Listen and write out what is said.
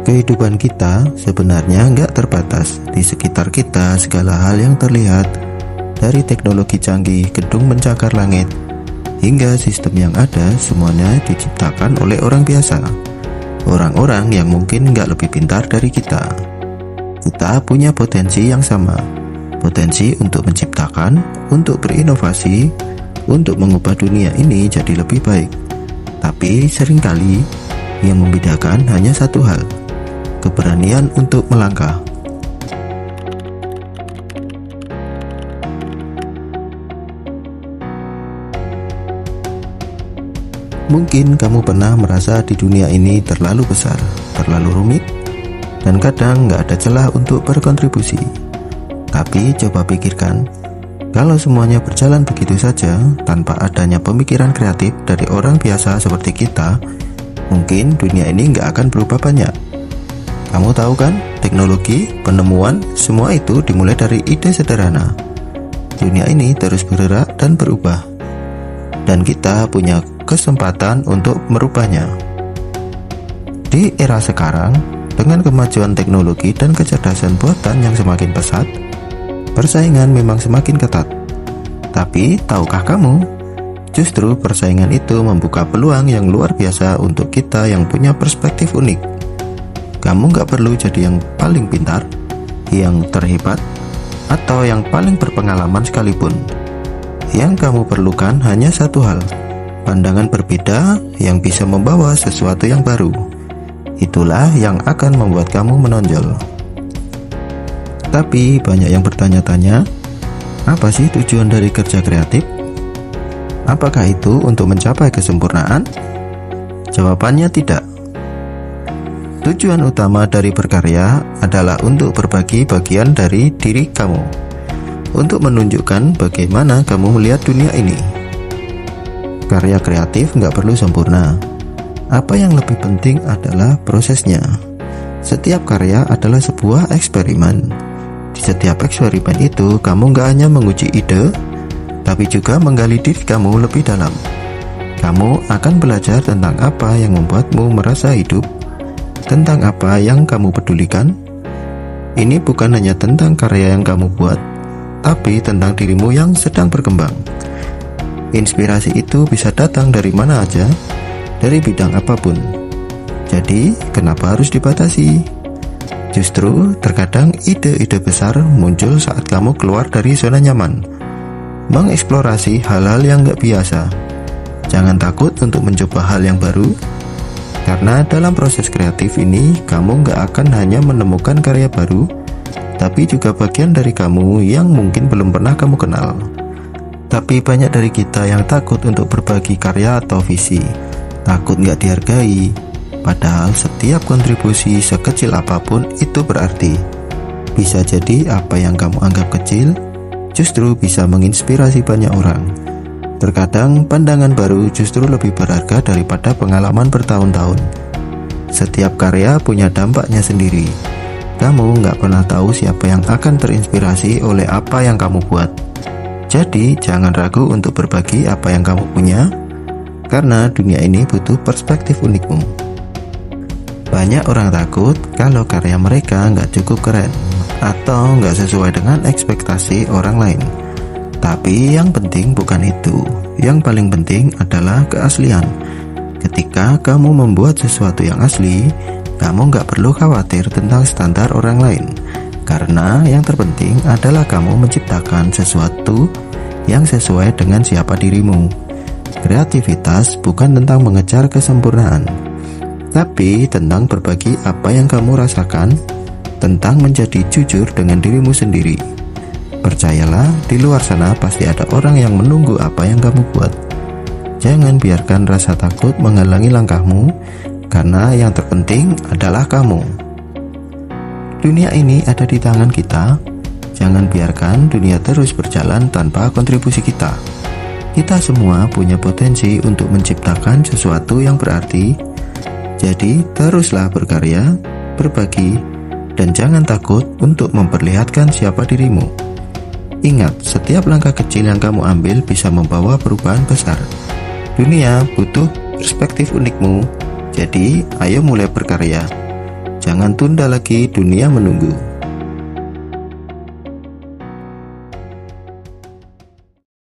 Kehidupan kita sebenarnya nggak terbatas. Di sekitar kita segala hal yang terlihat, dari teknologi canggih, gedung pencakar langit, hingga sistem yang ada, semuanya diciptakan oleh orang biasa. Orang-orang yang mungkin nggak lebih pintar dari kita. Kita punya potensi yang sama. Potensi untuk menciptakan, untuk berinovasi, untuk mengubah dunia ini jadi lebih baik. Tapi seringkali yang membedakan hanya satu hal: keberanian untuk melangkah. Mungkin kamu pernah merasa di dunia ini terlalu besar, terlalu rumit, dan kadang nggak ada celah untuk berkontribusi. Tapi coba pikirkan, kalau semuanya berjalan begitu saja, tanpa adanya pemikiran kreatif dari orang biasa seperti kita, mungkin dunia ini nggak akan berubah banyak. Kamu tahu kan, teknologi, penemuan, semua itu dimulai dari ide sederhana. Dunia ini terus bergerak dan berubah, dan kita punya kesempatan untuk merubahnya. Di era sekarang, dengan kemajuan teknologi dan kecerdasan buatan yang semakin pesat, persaingan memang semakin ketat. Tapi, tahukah kamu, justru persaingan itu membuka peluang yang luar biasa untuk kita yang punya perspektif unik. Kamu nggak perlu jadi yang paling pintar, yang terhebat, atau yang paling berpengalaman sekalipun. Yang kamu perlukan hanya satu hal: pandangan berbeda yang bisa membawa sesuatu yang baru. Itulah yang akan membuat kamu menonjol. Tapi banyak yang bertanya-tanya, apa sih tujuan dari kerja kreatif? Apakah itu untuk mencapai kesempurnaan? Jawabannya tidak. Tujuan utama dari berkarya adalah untuk berbagi bagian dari diri kamu, untuk menunjukkan bagaimana kamu melihat dunia ini. Karya kreatif nggak perlu sempurna. Apa yang lebih penting adalah prosesnya. Setiap karya adalah sebuah eksperimen. Di setiap eksperimen itu, kamu nggak hanya menguji ide, tapi juga menggali diri kamu lebih dalam. Kamu akan belajar tentang apa yang membuatmu merasa hidup, tentang apa yang kamu pedulikan. Ini bukan hanya tentang karya yang kamu buat, tapi tentang dirimu yang sedang berkembang. Inspirasi itu bisa datang dari mana aja, dari bidang apapun. Jadi, kenapa harus dibatasi? Justru, terkadang ide-ide besar muncul saat kamu keluar dari zona nyaman, mengeksplorasi hal-hal yang gak biasa. Jangan takut untuk mencoba hal yang baru, karena dalam proses kreatif ini, kamu gak akan hanya menemukan karya baru, tapi juga bagian dari kamu yang mungkin belum pernah kamu kenal. Tapi banyak dari kita yang takut untuk berbagi karya atau visi, takut gak dihargai, padahal setiap kontribusi sekecil apapun itu berarti. Bisa jadi apa yang kamu anggap kecil, justru bisa menginspirasi banyak orang. Terkadang pandangan baru justru lebih berharga daripada pengalaman bertahun-tahun. Setiap karya punya dampaknya sendiri. Kamu nggak pernah tahu siapa yang akan terinspirasi oleh apa yang kamu buat. Jadi jangan ragu untuk berbagi apa yang kamu punya, karena dunia ini butuh perspektif unikmu. Banyak orang takut kalau karya mereka nggak cukup keren, atau nggak sesuai dengan ekspektasi orang lain. Tapi yang penting bukan itu. Yang paling penting adalah keaslian. Ketika kamu membuat sesuatu yang asli, kamu nggak perlu khawatir tentang standar orang lain. Karena yang terpenting adalah kamu menciptakan sesuatu yang sesuai dengan siapa dirimu. Kreativitas bukan tentang mengejar kesempurnaan, tapi tentang berbagi apa yang kamu rasakan, tentang menjadi jujur dengan dirimu sendiri. Percayalah, di luar sana pasti ada orang yang menunggu apa yang kamu buat. Jangan biarkan rasa takut menghalangi langkahmu, karena yang terpenting adalah kamu. Dunia ini ada di tangan kita. Jangan biarkan dunia terus berjalan tanpa kontribusi kita. Kita semua punya potensi untuk menciptakan sesuatu yang berarti. Jadi teruslah berkarya, berbagi, dan jangan takut untuk memperlihatkan siapa dirimu. Ingat, setiap langkah kecil yang kamu ambil bisa membawa perubahan besar. Dunia butuh perspektif unikmu. Jadi, ayo mulai berkarya. Jangan tunda lagi, dunia menunggu.